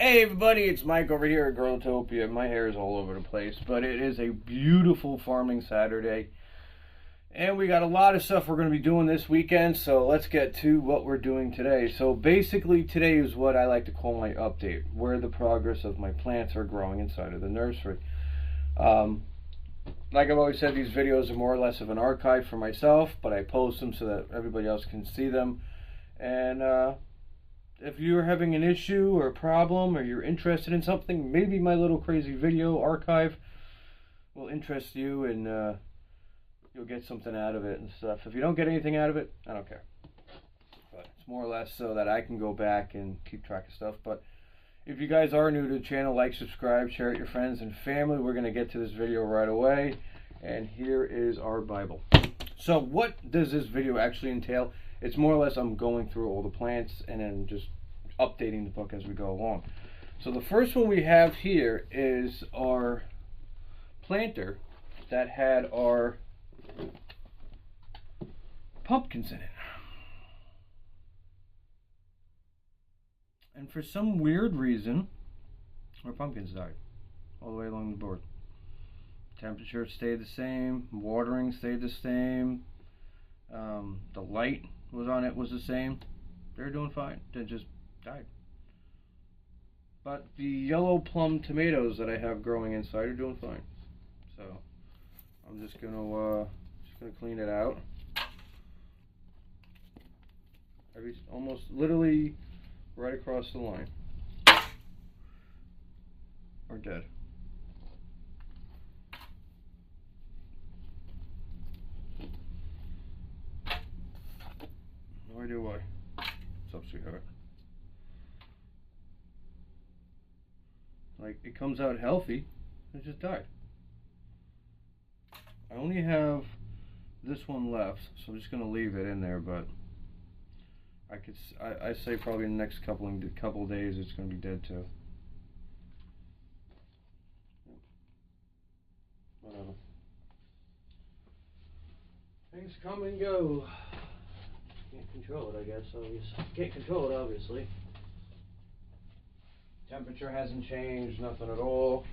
Hey everybody, it's Mike over here at Growtopia. My hair is all over the place, but it is a beautiful farming Saturday. And we got a lot of stuff we're going to be doing this weekend, so let's get to what we're doing today. So basically today is what I like to call my update, where the progress of my plants are growing inside of the nursery. Like I've always said, these videos are more or less of an archive for myself, but I post them so that everybody else can see them. And if you're having an issue or a problem or you're interested in something, maybe my little crazy video archive will interest you and you'll get something out of it and stuff. If you don't get anything out of it, I don't care. But it's more or less so that I can go back and keep track of stuff. But if you guys are new to the channel, like, subscribe, share it with your friends and family. We're going to get to this video right away. And here is our Bible. So what does this video actually entail? It's more or less I'm going through all the plants and then just updating the book as we go along. So the first one we have here is our planter that had our pumpkins in it. And for some weird reason, our pumpkins died all the way along the board. Temperature stayed the same, watering stayed the same, the light was on it was the same. They're doing fine. They just died. But the yellow plum tomatoes that I have growing inside are doing fine. So I'm just gonna clean it out. Almost literally right across the line are dead. No idea why. What's up, sweetheart? Like, it comes out healthy, it just died. I only have this one left, so I'm just gonna leave it in there, but I say probably in the next couple of days it's gonna be dead too. Whatever. Things come and go. Can't control it, I guess. Can't control it, obviously. Temperature hasn't changed, nothing at all.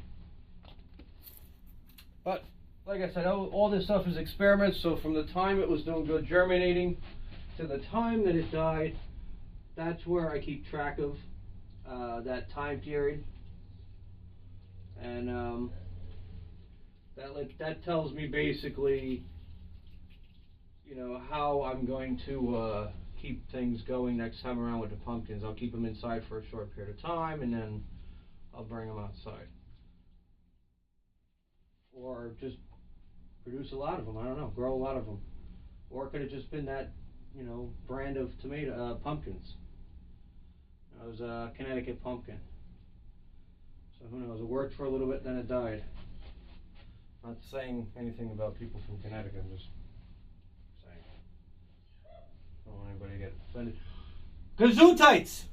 But like I said, all this stuff is experiments. So from the time it was doing good germinating to the time that it died, that's where I keep track of that time period. And that tells me basically, you know, how I'm going to keep things going next time around with the pumpkins. I'll keep them inside for a short period of time and then I'll bring them outside. Or just produce a lot of them, I don't know, grow a lot of them. Or it could have just been that, you know, brand of pumpkins. It was a Connecticut pumpkin. So who knows, it worked for a little bit, then it died. Not saying anything about people from Connecticut, I'm just saying. I don't want anybody to get offended. Gesundheits!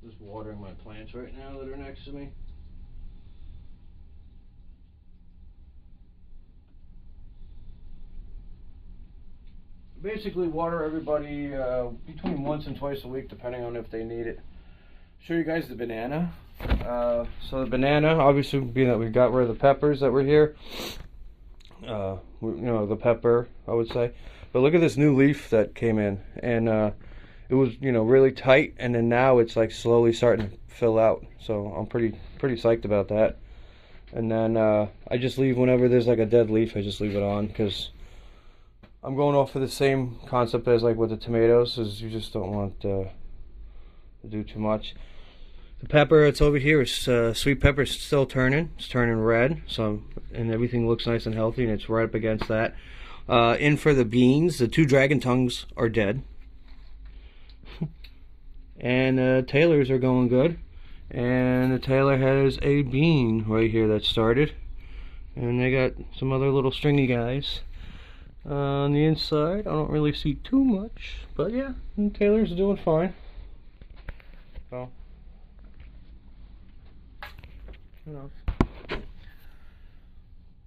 Just watering my plants right now that are next to me. Basically water everybody between once and twice a week depending on if they need it. Show you guys the banana. So the banana, obviously being that we got rid of the peppers that were here, you know, the pepper I would say, but look at this new leaf that came in, and it was, you know, really tight, and then now it's like slowly starting to fill out, so I'm pretty psyched about that. And then I just leave, whenever there's like a dead leaf, I just leave it on, because I'm going off of the same concept as like with the tomatoes, is you just don't want to do too much. The pepper that's over here is sweet pepper, is still turning. It's turning red, so, and everything looks nice and healthy, and it's right up against that. In for the beans, the 2 dragon tongues are dead. And Taylors are going good. And the Taylor has a bean right here that started. And they got some other little stringy guys on the inside. I don't really see too much, but yeah, and Taylor's doing fine. So, who knows?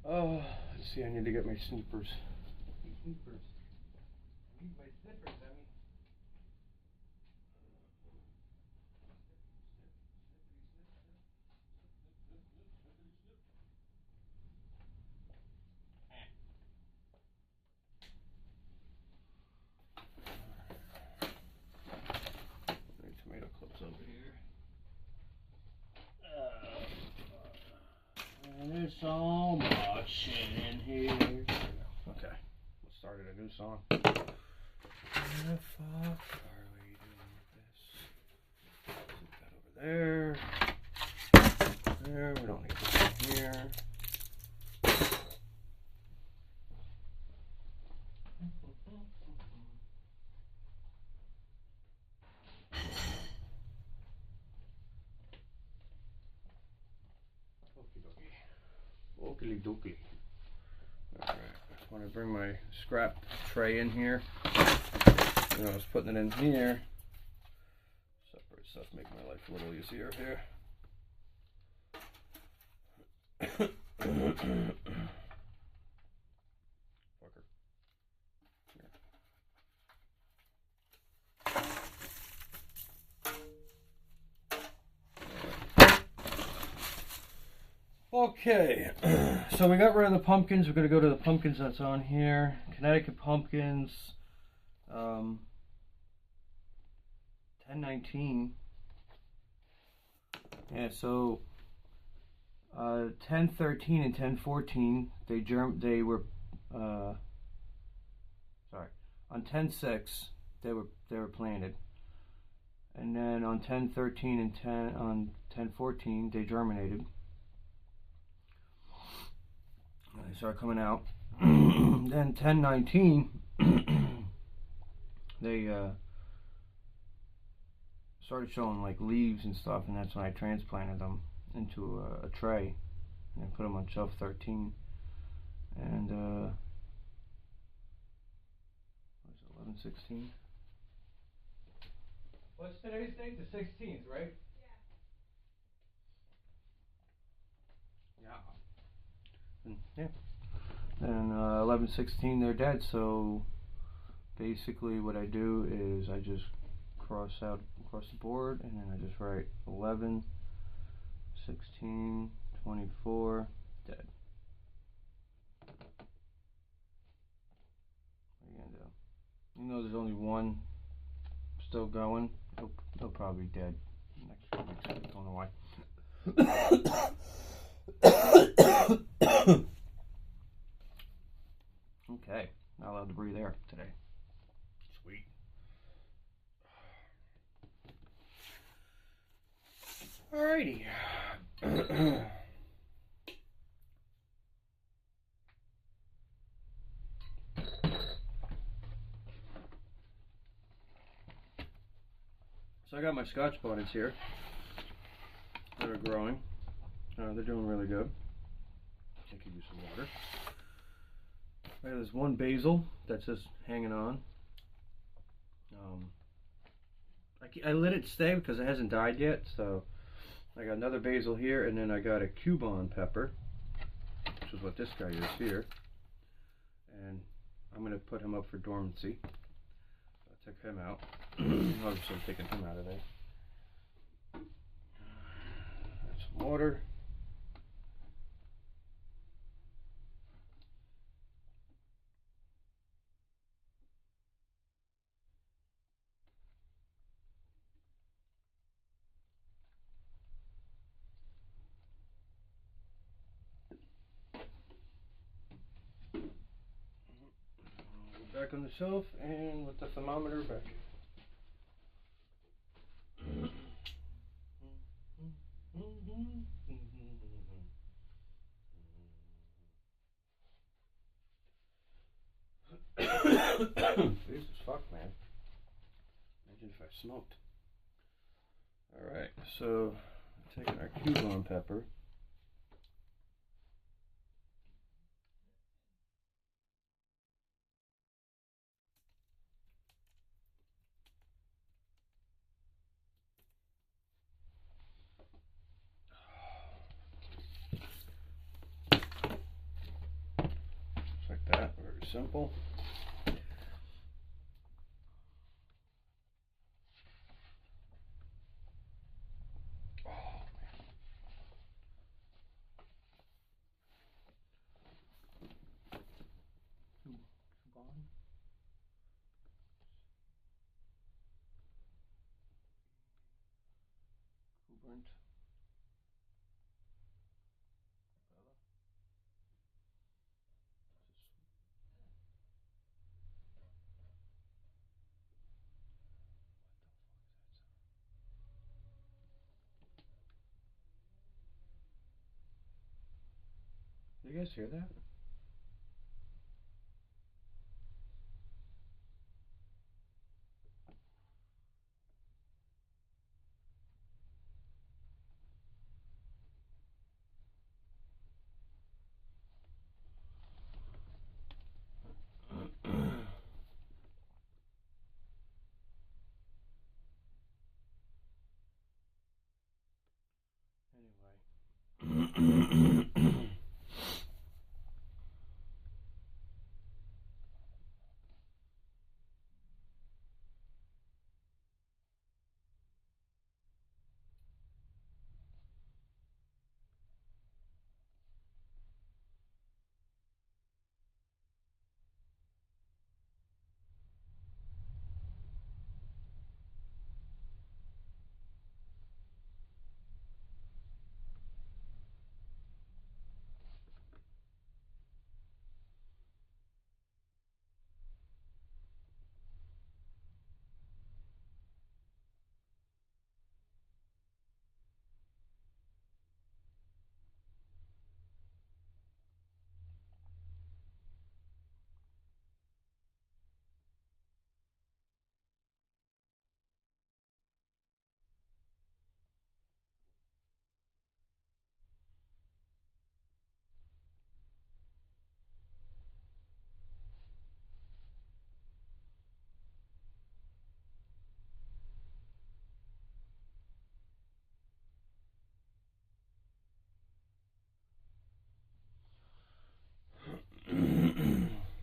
Oh, let's see, I need to get my sneakers. Sneakers. I need my Snippers, I mean. Tomato clips over here. And there's so much shit in here. Okay, let's start a new song. Where the fuck are we doing with this? Put that over there. There, we don't need this in here. Okie dokie. Alright, just want to bring my scrap tray in here. And I was putting it in here. Separate stuff, make my life a little easier here. Fucker. Here. Okay, so we got rid of the pumpkins. We're going to go to the pumpkins that's on here. Connecticut pumpkins. 1019. Yeah, so 1013 and 1014 they were sorry, on 10:6 they were planted, and then on 1013 and 1014 they germinated. They started coming out. Then 1019 they started showing like leaves and stuff, and that's when I transplanted them into a tray and put them on shelf 13. And what is it, 11/16? What's today's date? The 16th, right? Yeah. And 11/16 they're dead. So basically what I do is I just cross out across the board, and then I just write 11, 16, 24, dead. What are you gonna do? Even though there's only one still going, they'll probably be dead next few weeks. I don't know why. Okay, not allowed to breathe air today. Sweet. Alrighty. So I got my Scotch bonnets here that are growing. They're doing really good. I could use some water. There's one basil that's just hanging on. I let it stay because it hasn't died yet, so I got another basil here, and then I got a Cuban pepper, which is what this guy is here, and I'm going to put him up for dormancy. So I took him out. Obviously I'm taking him out of there. That's some water. Back on the shelf, and with the thermometer back. Jesus fuck, man. Imagine if I smoked. Alright, so taking our Cuban pepper. Just like that, very simple. exuberant. Do you guys hear that? Anyway.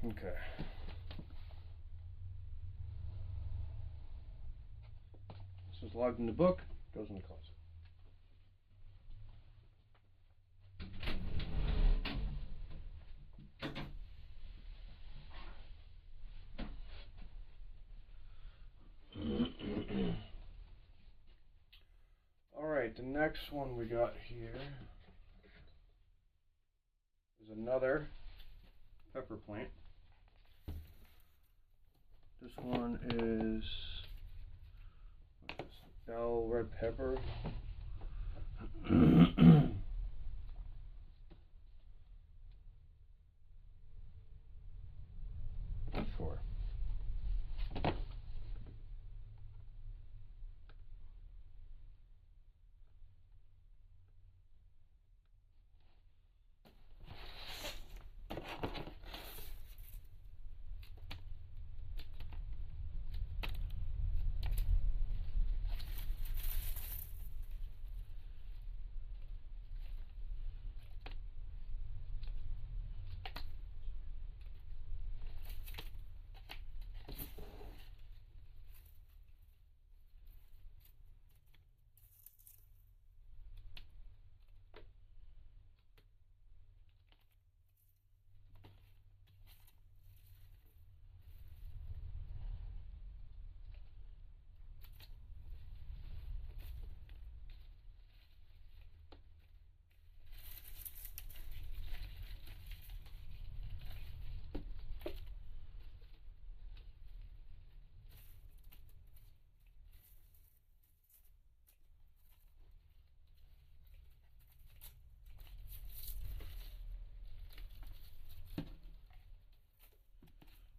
Okay. This is logged in the book, goes in the closet. Alright, the next one we got here is another pepper plant. This one is bell red pepper. Sure.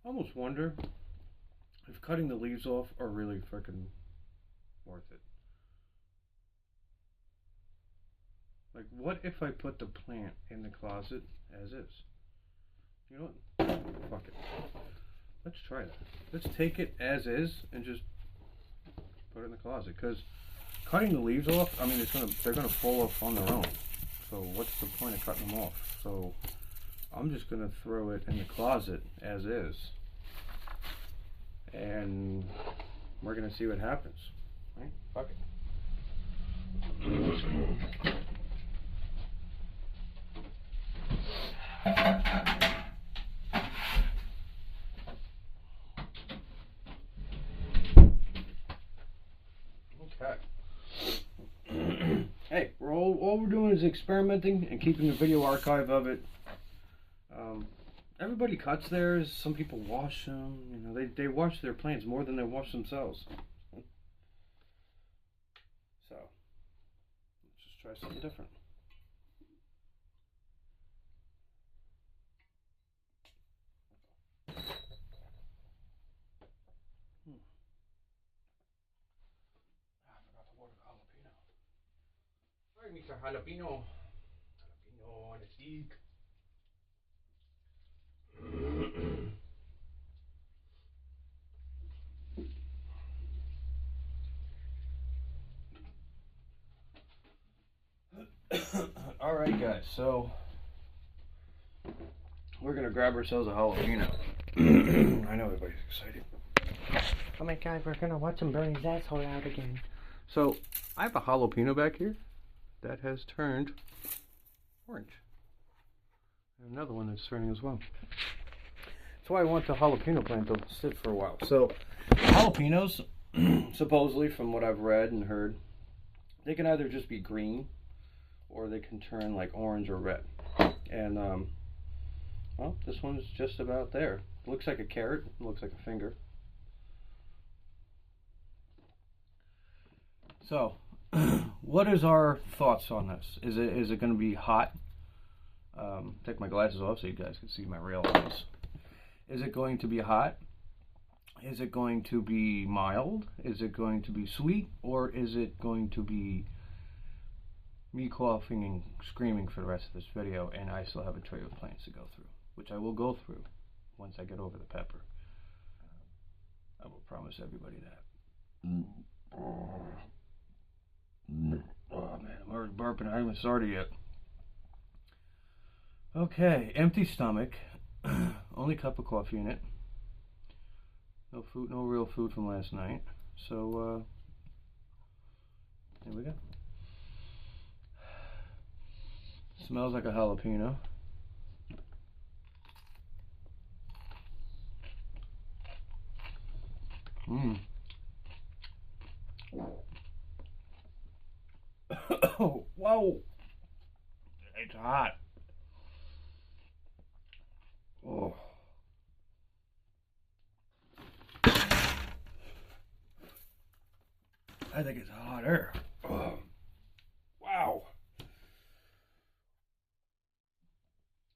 I almost wonder if cutting the leaves off are really freaking worth it. Like, what if I put the plant in the closet as is? You know what? Fuck it. Let's try that. Let's take it as is and just put it in the closet. Because cutting the leaves off, I mean, they're gonna fall off on their own. So what's the point of cutting them off? So I'm just gonna throw it in the closet as is, and we're gonna see what happens. Right? Fuck it. Okay. is experimenting and keeping a video archive of it. Everybody cuts theirs. Some people wash them. You know, they wash their plants more than they wash themselves. So let's just try something different. I forgot to water the jalapeno. Alright, Mr. Jalapeno. Jalapeno on a stick. Alright guys, so we're gonna grab ourselves a jalapeno. I know everybody's excited. Oh my god, we're gonna watch him burn his asshole out again. So I have a jalapeno back here that has turned orange. And another one that's turning as well. That's why I want the jalapeno plant to sit for a while. So jalapenos, supposedly from what I've read and heard, they can either just be green or they can turn like orange or red. And well, this one's just about there. It looks like a carrot, it looks like a finger. So what is our thoughts on this? Is it going to be hot? Take my glasses off so you guys can see my real eyes. Is it going to be hot? Is it going to be mild? Is it going to be sweet? Or is it going to be me coughing and screaming for the rest of this video, and I still have a tray of plants to go through, which I will go through once I get over the pepper. I will promise everybody that. Oh man, I'm already burping. I haven't started yet. Okay, empty stomach. Only cup of coffee in it. No food, no real food from last night. So, here we go. Smells like a jalapeno. Mmm. Oh, whoa! It's hot. Oh. I think it's hot air. Oh. Wow.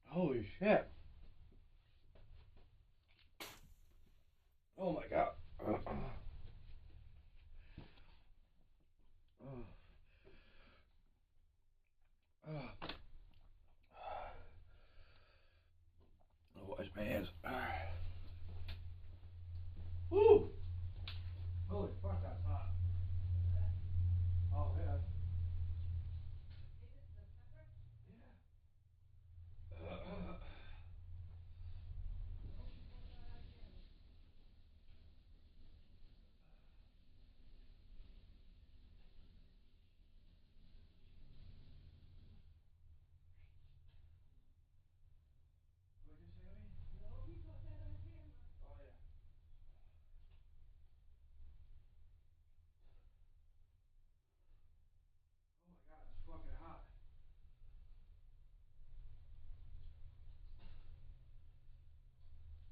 Holy shit. Oh my god. Wash my hands. Woo! Holy fuck, that's hot. Oh, yeah. Fucking hot.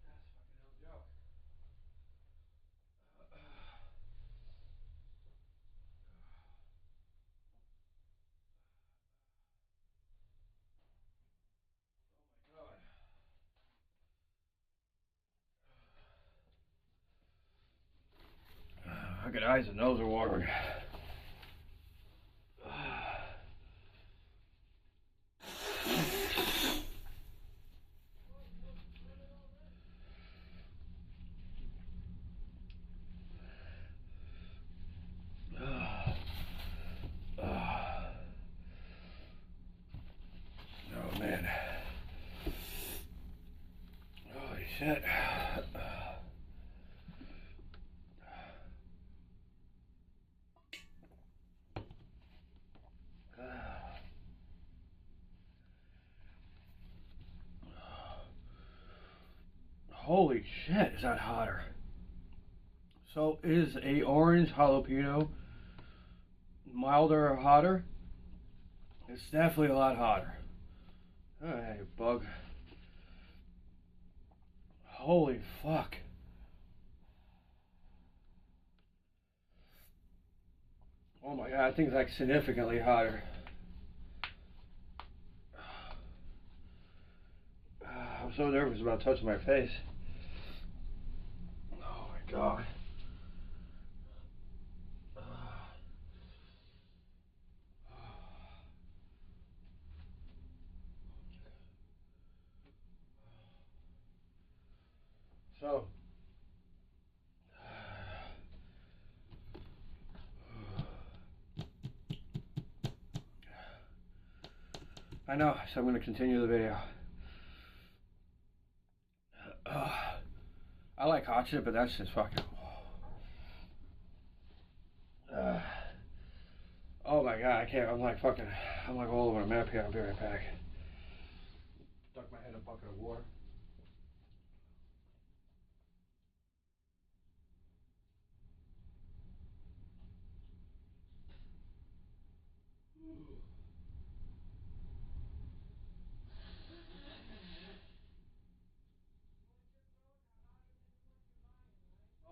That's fucking no joke. Oh my god. I got eyes and nose are watering. Oh man. Holy shit. Holy shit, is that hotter? So is a orange jalapeno milder or hotter? It's definitely a lot hotter. Oh, yeah, you bug. Holy fuck. Oh my god, I think it's like significantly hotter. I'm so nervous about touching my face. Oh my god. So, I know, so I'm going to continue the video. I like hot shit, but that's just fucking. Oh my god, I can't. I'm like fucking. I'm like all over the map here. I'll be right back. Duck my head in a bucket of water.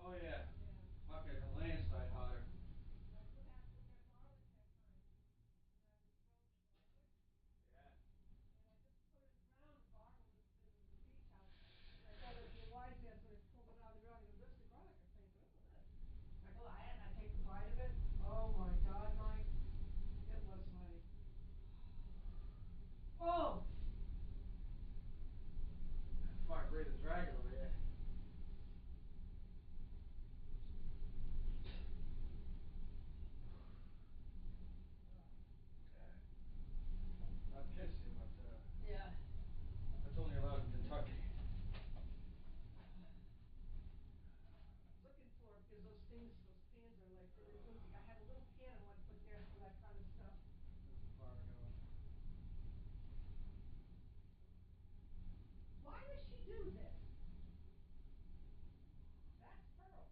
Oh yeah. Fucking a landslide hotter. Oh my god, Mike. It was like, oh! Fuck, breathe a dragon over here. Not pissy, but yeah. That's only allowed in Kentucky. Looking for because those things, those pans are like really flimsy. I had a little pan I wanted to put there for that kind of stuff. That's the fire going. Why does she do this? That's Pearl.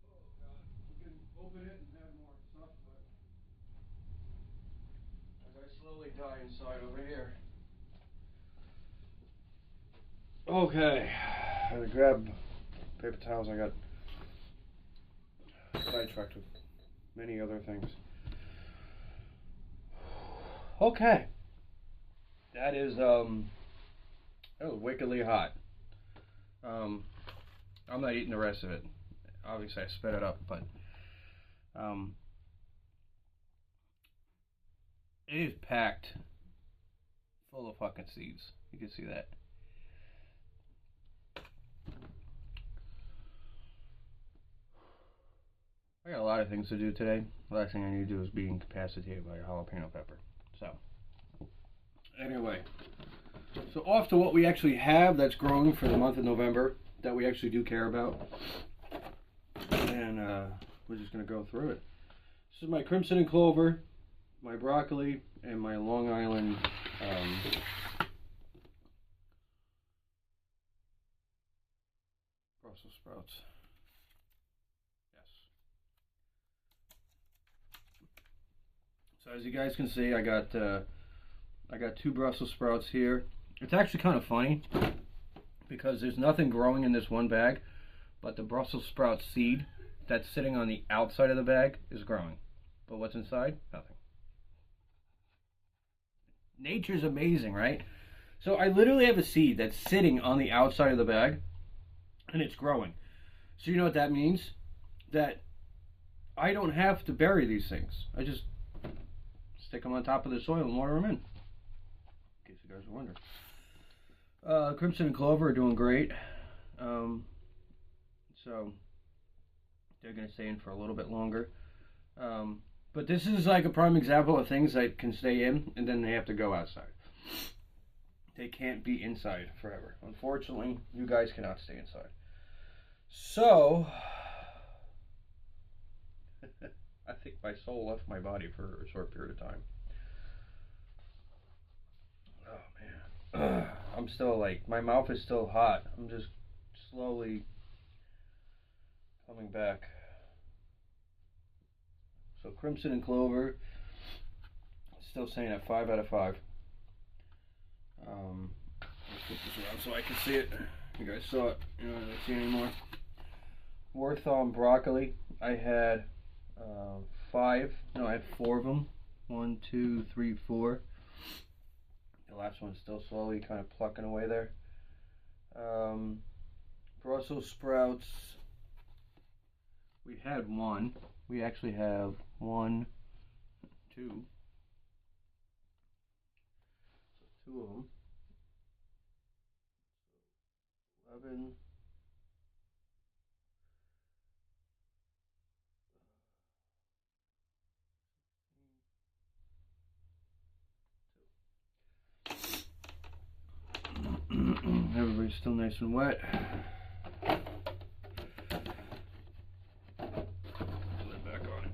Oh god, we can open it and have more stuff, but as I slowly die inside over here. Okay, I gotta grab paper towels. I got sidetracked with many other things. Okay, that is that was wickedly hot. I'm not eating the rest of it. Obviously, I spit it up, but it is packed full of fucking seeds. You can see that. I got a lot of things to do today. The last thing I need to do is be incapacitated by a jalapeno pepper. So, anyway. So off to what we actually have that's growing for the month of November that we actually do care about. And we're just going to go through it. This is my crimson and clover, my broccoli, and my Long Island Brussels sprouts. Yes. So as you guys can see, I got 2 Brussels sprouts here. It's actually kind of funny because there's nothing growing in this one bag, but the Brussels sprout seed that's sitting on the outside of the bag is growing. But what's inside? Nothing. Nature's amazing, right? So I literally have a seed that's sitting on the outside of the bag and it's growing. So you know what that means? That I don't have to bury these things. I just stick them on top of the soil and water them in case you guys are wondering. Crimson and clover are doing great. So they're going to stay in for a little bit longer. But this is like a prime example of things that can stay in and then they have to go outside. They can't be inside forever. Unfortunately, you guys cannot stay inside. So, I think my soul left my body for a short period of time. Oh man. I'm still like, my mouth is still hot. I'm just slowly coming back. So Crimson and Clover, still saying at 5 out of 5. Let's flip this around so I can see it. You guys saw it. You don't see it anymore. Warthog broccoli. I had 5. No, I had 4 of them. 1, 2, 3, 4. The last one's still slowly kind of plucking away there. Brussels sprouts. We had 1. We actually have 1, 2. So 2 of them. 11. Everybody's still nice and wet. Lid back on it.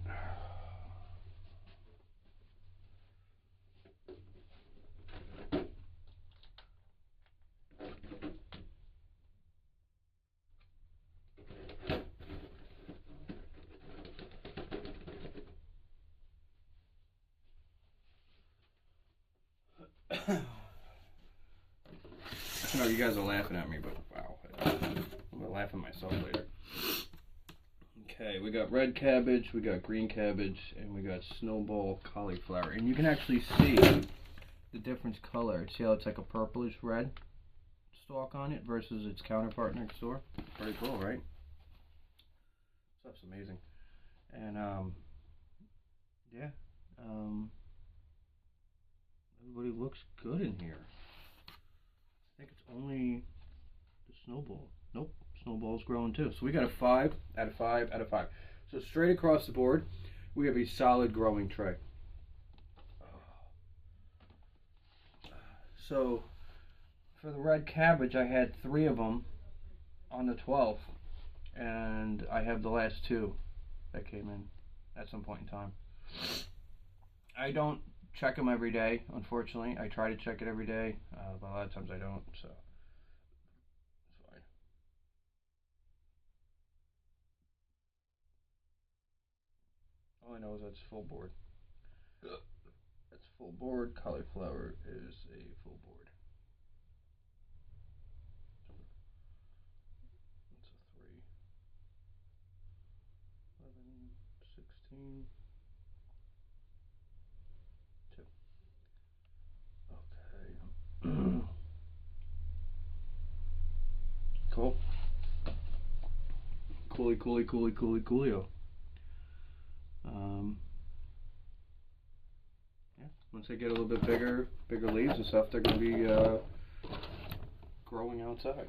I know you guys are laughing at me, but wow. I'm gonna laugh at myself later. Okay, we got red cabbage, we got green cabbage, and we got snowball cauliflower. And you can actually see the different color. See how it's like a purplish red stalk on it versus its counterpart next door? Pretty cool, right? Stuff's amazing. And yeah. Everybody looks good in here. I think it's only the snowball. Nope, snowball's growing too. So we got a 5 out of 5 out of 5. So straight across the board, we have a solid growing tray. So for the red cabbage, I had 3 of them on the 12th, and I have the last 2 that came in at some point in time. I don't check them every day, unfortunately. I try to check it every day, but a lot of times I don't, so it's fine. All I know is that's full board. That's full board. Cauliflower is a full board. That's a 3. 11, 16. 2. Okay. Cool. Coolio. Yeah. Once they get a little bit bigger leaves and stuff, they're gonna be growing outside.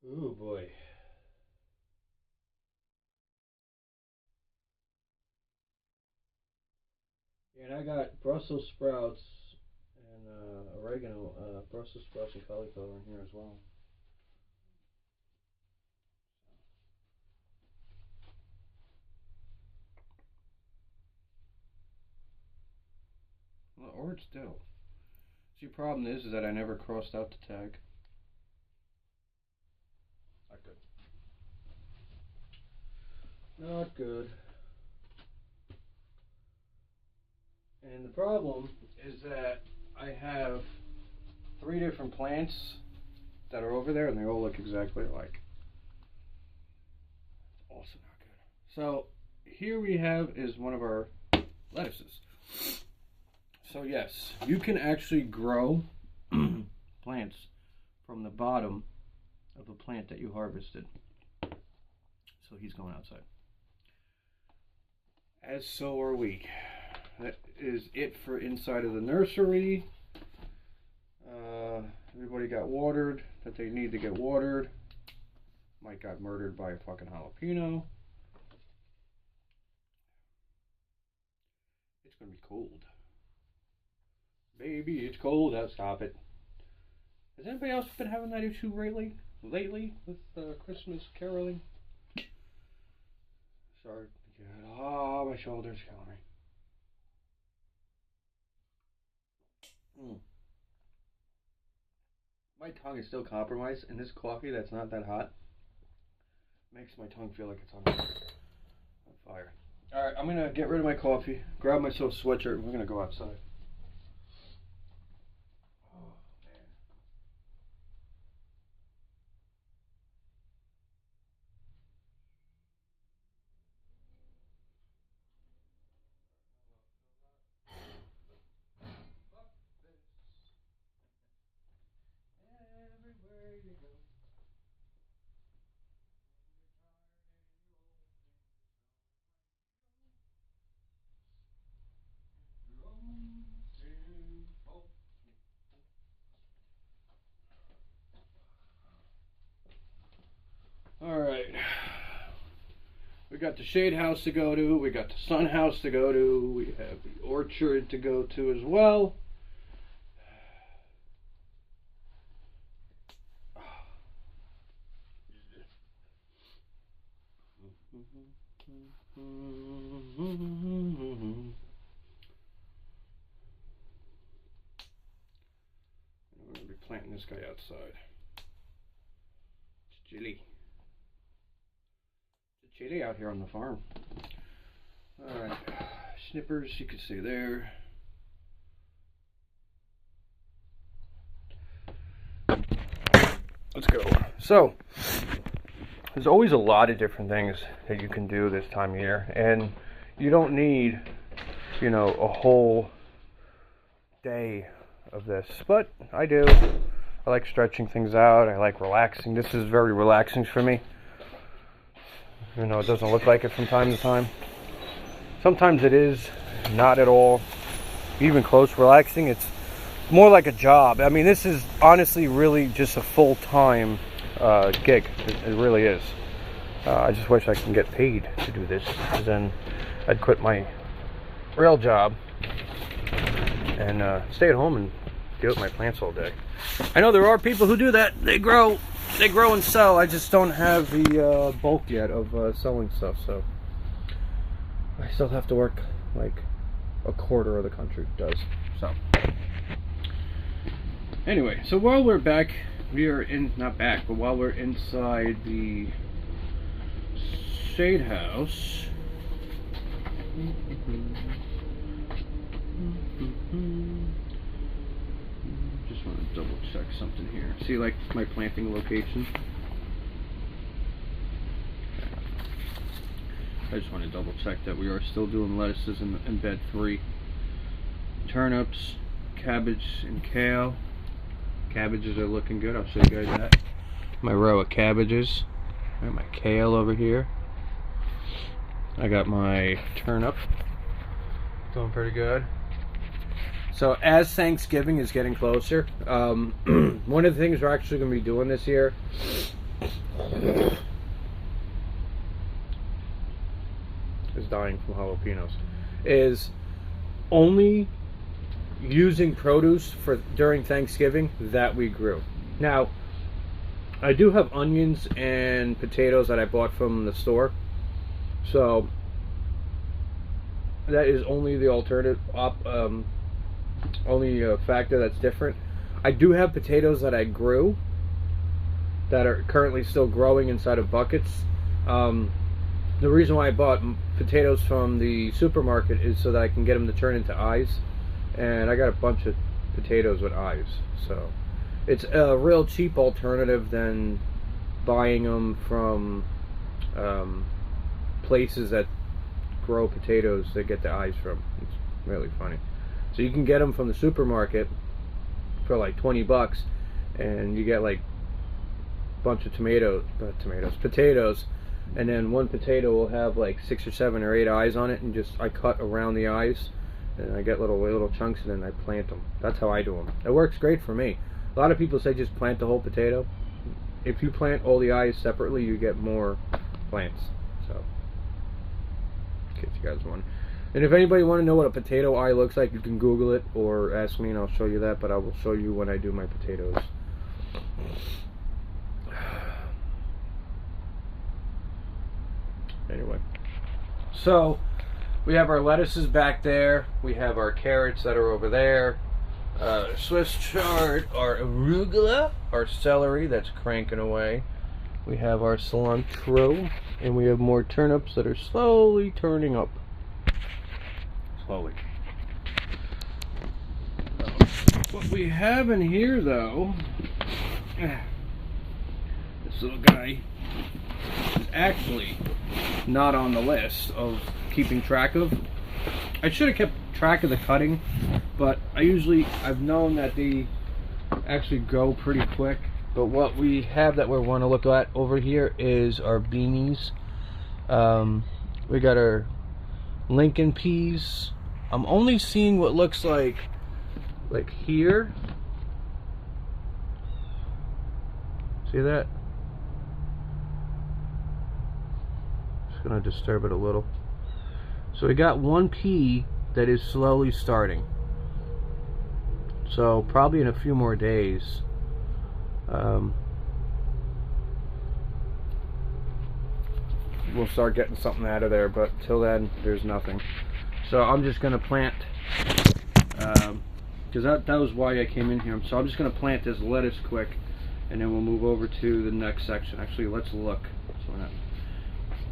Oh boy. And I got Brussels sprouts and oregano, Brussels sprouts and cauliflower in here as well. Well, or it's still. See, problem is that I never crossed out the tag. Not good. Not good. And the problem is that I have 3 different plants that are over there, and they all look exactly alike. Also not good. So here we have is one of our lettuces. So yes, you can actually grow plants from the bottom of a plant that you harvested. So he's going outside. As so are we. That is it for inside of the nursery. Everybody got watered that they need to get watered. Mike got murdered by a fucking jalapeno. It's gonna be cold. Baby, it's cold out. Stop it. Has anybody else been having that issue lately with Christmas caroling? Sorry. Oh, my shoulder's killing me. My tongue is still compromised, and this coffee that's not that hot makes my tongue feel like it's on fire. Alright, I'm gonna get rid of my coffee, grab myself a sweatshirt, and we're gonna go outside. Alright. We got the shade house to go to, we got the sun house to go to, we have the orchard to go to as well. We're going to be planting this guy outside. It's chilly. It's chilly out here on the farm. Alright, snippers you can see there. Let's go. So, there's always a lot of different things that you can do this time of year, and you don't need, you know, a whole day of this, but I do. I like stretching things out. I like relaxing. This is very relaxing for me. You know, it doesn't look like it from time to time. Sometimes it is not at all even close relaxing. It's more like a job. I mean, this is honestly really just a full-time gig. It really is. I just wish I can get paid to do this, because then I'd quit my real job and stay at home and deal with my plants all day. I know there are people who do that. They grow and sell. I just don't have the bulk yet of selling stuff, so I still have to work like a quarter of the country does. So anyway, so while we're back, we are in, not back, but while we're inside the shade house, just want to double check something here. See, like my planting location. I just want to double check that we are still doing lettuces in bed 3. Turnips, cabbage, and kale. Cabbages are looking good. I'll show you guys that. My row of cabbages. I got my kale over here. I got my turnip. Doing pretty good. So as Thanksgiving is getting closer, one of the things we're actually going to be doing this year is dying from jalapenos, is only using produce for during Thanksgiving that we grew. Now, I do have onions and potatoes that I bought from the store, so that is only the alternative, only factor that's different. I do have potatoes that I grew that are currently still growing inside of buckets. The reason why I bought potatoes from the supermarket is so that I can get them to turn into eyes, and I got a bunch of potatoes with eyes, so it's a real cheap alternative than buying them from places that grow potatoes that get the eyes from. It's really funny. So you can get them from the supermarket for like 20 bucks, and you get like a bunch of potatoes, and then one potato will have like 6 or 7 or 8 eyes on it, and just I cut around the eyes, and I get little chunks, and then I plant them. That's how I do them. It works great for me. A lot of people say just plant the whole potato. if you plant all the eyes separately, you get more plants. So, in case you guys want. And if anybody want to know what a potato eye looks like, you can Google it or ask me and I'll show you that, but I will show you when I do my potatoes. Anyway, so we have our lettuces back there, we have our carrots that are over there, Swiss chard, our arugula, our celery that's cranking away, we have our cilantro, and we have more turnips that are slowly turning up. Slowly. What we have in here though, this little guy is actually not on the list of keeping track of. I should have kept track of the cutting, but I've known that they actually go pretty quick. But what we have that we want to look at over here is our beanies. We got our Lincoln peas. I'm only seeing what looks like here. See that? Just gonna disturb it a little. So we got one pea that is slowly starting. So probably in a few more days. We'll start getting something out of there, but till then there's nothing. So I'm just gonna plant, because that was why I came in here. So I'm just gonna plant this lettuce quick, and then we'll move over to the next section. Actually, let's look.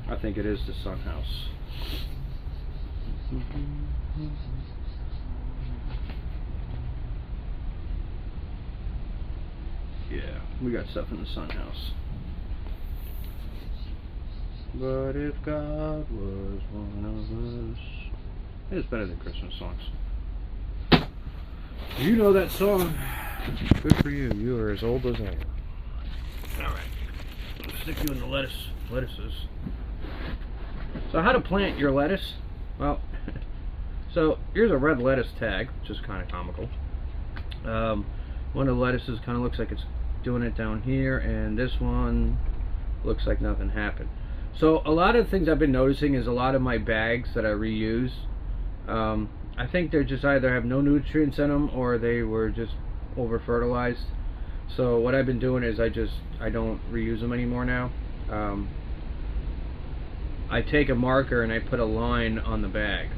I think it is the sun house. Yeah, we got stuff in the sun house. But if God was one of us, it's better than Christmas songs. You know that song. Good for you. You are as old as I am. Alright. I'll stick you in the lettuces. So how to plant your lettuce? Well, so here's a red lettuce tag, which is kind of comical. One of the lettuces kind of looks like it's doing it down here, and this one looks like nothing happened. So a lot of the things I've been noticing is a lot of my bags that I reuse, I think they're just either have no nutrients in them or they were just over fertilized. So what I've been doing is I don't reuse them anymore now. I take a marker and I put a line on the bag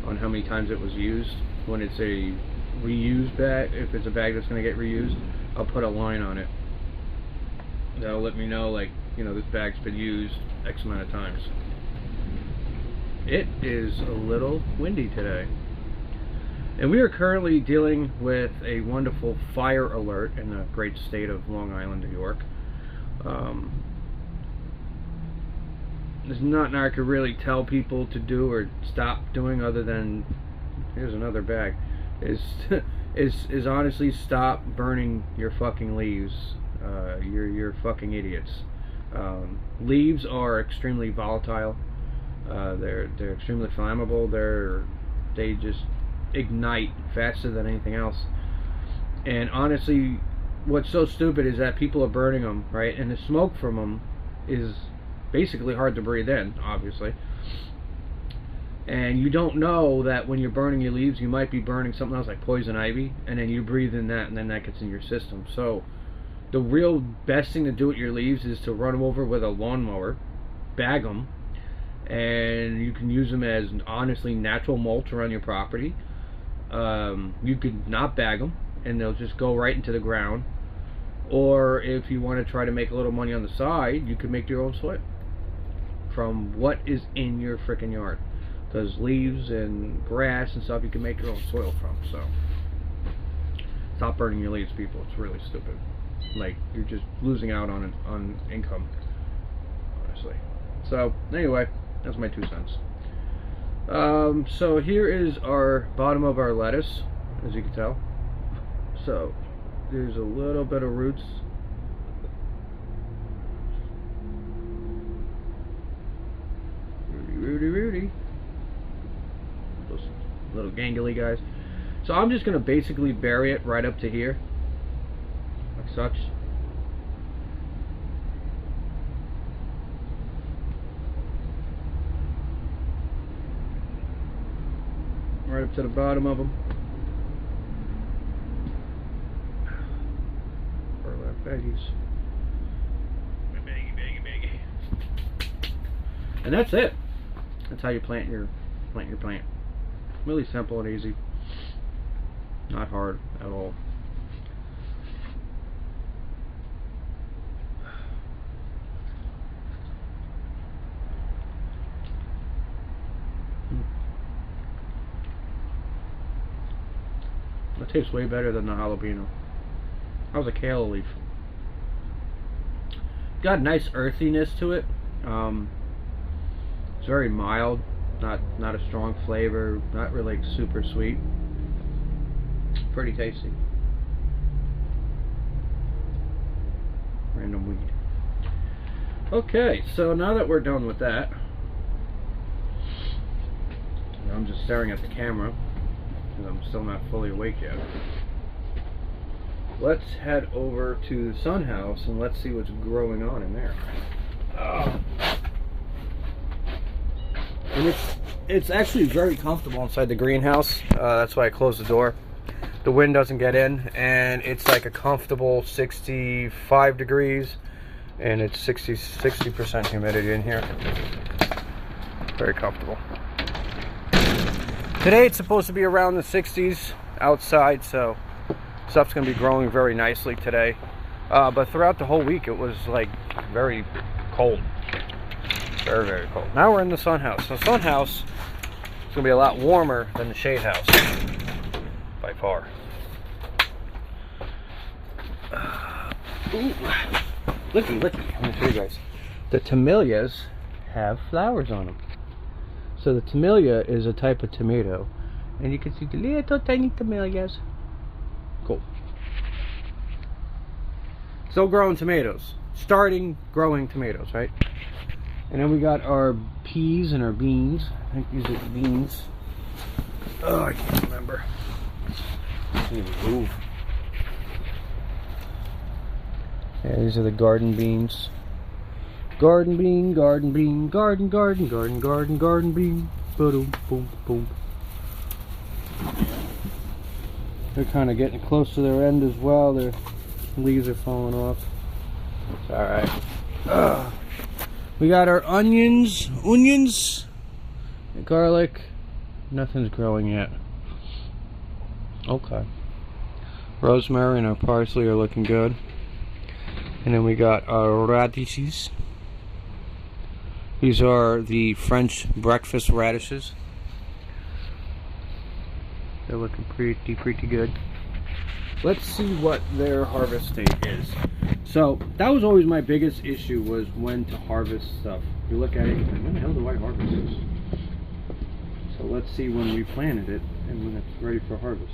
on how many times it was used. When it's a reused bag, if it's a bag that's going to get reused, I'll put a line on it. That'll let me know, like, you know, this bag's been used X amount of times. It is a little windy today. And we are currently dealing with a wonderful fire alert in the great state of Long Island, New York. There's nothing I could really tell people to do or stop doing other than, here's another bag, is honestly stop burning your fucking leaves. You're fucking idiots. Leaves are extremely volatile. They're extremely flammable. They just ignite faster than anything else. And honestly, what's so stupid is that people are burning them, right? And the smoke from them is basically hard to breathe in, obviously. And you don't know that when you're burning your leaves, you might be burning something else like poison ivy, and then you breathe in that, and then that gets in your system. So the real best thing to do with your leaves is to run them over with a lawnmower, bag them, and you can use them as honestly natural mulch around your property. You could not bag them, and they'll just go right into the ground. Or if you want to try to make a little money on the side, you could make your own soil from what is in your frickin' yard. Because leaves and grass and stuff, you can make your own soil from. So stop burning your leaves, people. It's really stupid. Like, you're just losing out on income, honestly. So anyway, that's my 2 cents. So here is our bottom of our lettuce, as you can tell. So there's a little bit of roots. Rudy. Those little gangly guys. So I'm just going to basically bury it right up to here, like such. right up to the bottom of them. Burlap baggies. Baggy. And that's it. That's how you plant your plant. Really simple and easy. Not hard at all. That tastes way better than the jalapeno. That was a kale leaf. Got a nice earthiness to it. It's very mild, not a strong flavor, not really super sweet. Pretty tasty. Random weed. Okay, so now that we're done with that, I'm just staring at the camera because I'm still not fully awake yet. Let's head over to the sun house and let's see what's growing on in there. And it's actually very comfortable inside the greenhouse. That's why I closed the door. The wind doesn't get in, and it's like a comfortable 65 degrees, and it's 60% humidity in here. Very comfortable. Today it's supposed to be around the 60s outside, so stuff's going to be growing very nicely today. But throughout the whole week it was like very cold. Very, very cold. Now we're in the sun house. The sun house is going to be a lot warmer than the shade house. By far. Ooh. Looky. I'm going to show you guys. The camellias have flowers on them. So the camellia is a type of tomato. And you can see the little tiny camellias. Cool. Still growing tomatoes. Starting growing tomatoes, right? And then we got our peas and our beans. I think these are beans. Oh, I can't remember. I can't even move. Yeah, these are the garden beans. Garden bean. Garden bean. Boom, boom, boom. They're kind of getting close to their end as well. Their leaves are falling off. It's alright. We got our onions, garlic. Nothing's growing yet. Okay. Rosemary and our parsley are looking good. And then we got our radishes. These are the French breakfast radishes. They're looking pretty good. Let's see what their harvest date is. So that was always my biggest issue, was when to harvest stuff. You look at it and you think, when the hell do I harvest this? So let's see when we planted it and when it's ready for harvest.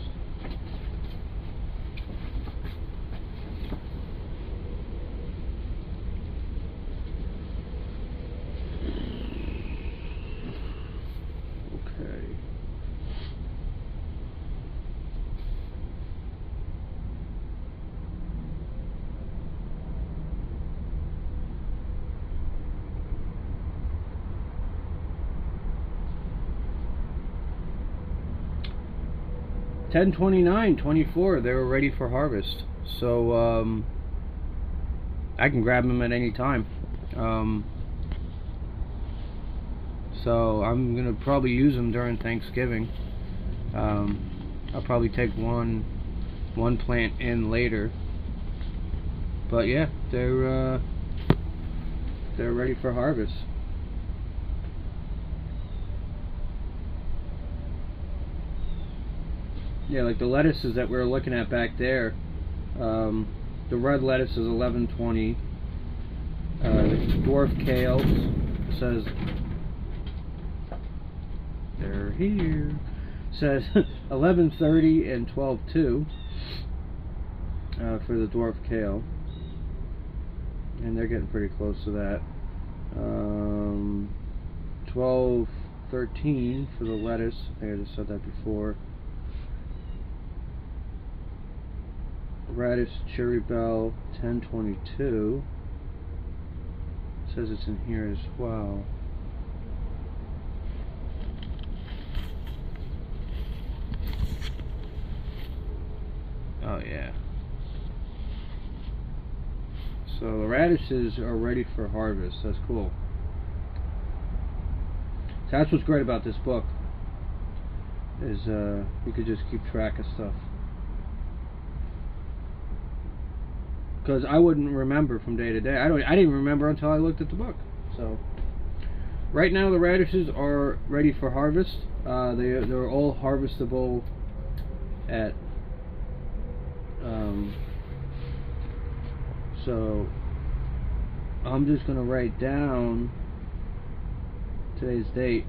Okay. (10/29/24), they were ready for harvest, so I can grab them at any time. So I'm gonna probably use them during Thanksgiving. I'll probably take one plant in later, but yeah, they're ready for harvest. Yeah, like the lettuces that we were looking at back there, the red lettuce is 11/20. The dwarf kale says they're here. Says 11:30 and 12/2 for the dwarf kale, and they're getting pretty close to that. 12/13 for the lettuce. I think I just said that before. Radish cherry bell 10/22. Says it's in here as well. Oh yeah. So the radishes are ready for harvest. That's cool. So that's what's great about this book, is you could just keep track of stuff. Because I wouldn't remember from day to day. I didn't even remember until I looked at the book. So right now the radishes are ready for harvest. They're all harvestable at so I'm just gonna write down today's date.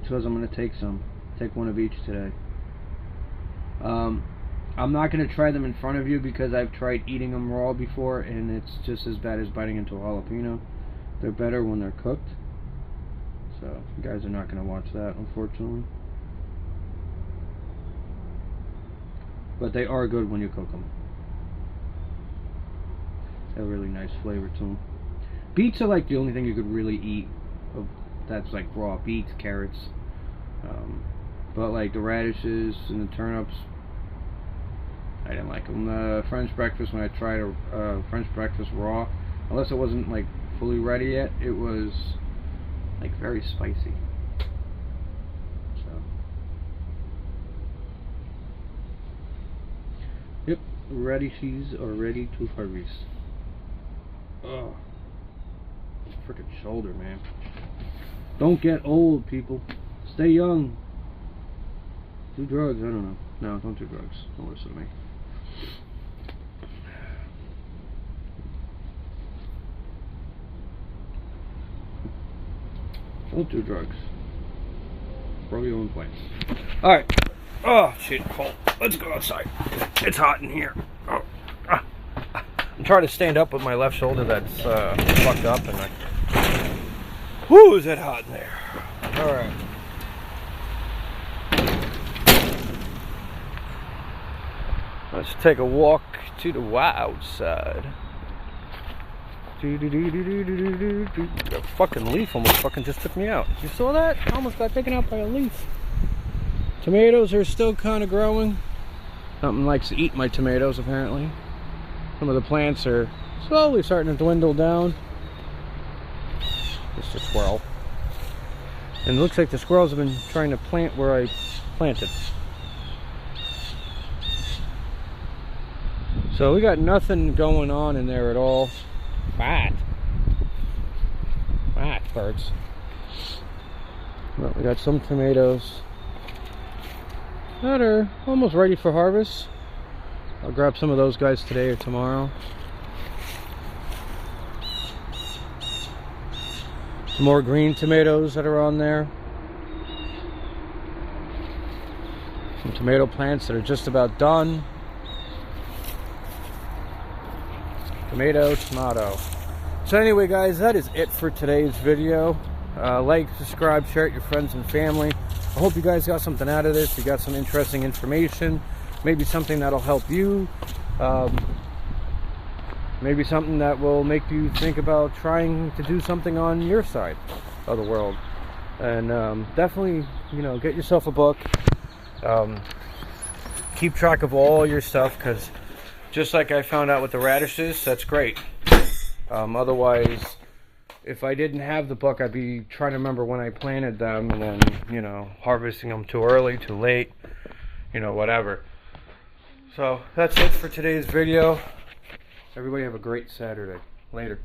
Because I'm gonna take one of each today. I'm not gonna try them in front of you because I've tried eating them raw before and it's just as bad as biting into a jalapeno. They're better when they're cooked. So you guys are not gonna watch that, unfortunately. But they are good when you cook them. They have a really nice flavor to them. Beets are like the only thing you could really eat that's like raw. Beets, carrots. But like the radishes and the turnips, I didn't like them. French breakfast, when I tried a French breakfast raw, unless it wasn't like fully ready yet, it was like very spicy. So, yep, radishes are ready to harvest. Oh, freaking shoulder, man. Don't get old, people. Stay young. Do drugs, I don't know. No, don't do drugs. Don't listen to me. Don't do drugs. Grow your own plants. Alright. Oh, shit, cold. Let's go outside. It's hot in here. Oh. I'm trying to stand up with my left shoulder that's fucked up, and whoo, is it hot in there. Alright. Let's take a walk to the wild side. A fucking leaf almost fucking just took me out. You saw that? I almost got taken out by a leaf. Tomatoes are still kind of growing. Something likes to eat my tomatoes, apparently. Some of the plants are slowly starting to dwindle down. Just a squirrel. And it looks like the squirrels have been trying to plant where I planted. So we got nothing going on in there at all. Rat birds. Well, we got some tomatoes that are almost ready for harvest. I'll grab some of those guys today or tomorrow. Some more green tomatoes that are on there. Some tomato plants that are just about done. Tomato. So anyway, guys, that is it for today's video. Like, subscribe, share it with your friends and family. I hope you guys got something out of this. You got some interesting information. Maybe something that'll help you. Maybe something that will make you think about trying to do something on your side of the world. And definitely, you know, get yourself a book. Keep track of all your stuff, because just like I found out with the radishes, that's great. Otherwise, if I didn't have the book, I'd be trying to remember when I planted them, and then, you know, harvesting them too early, too late, you know, whatever. So that's it for today's video. Everybody have a great Saturday. Later.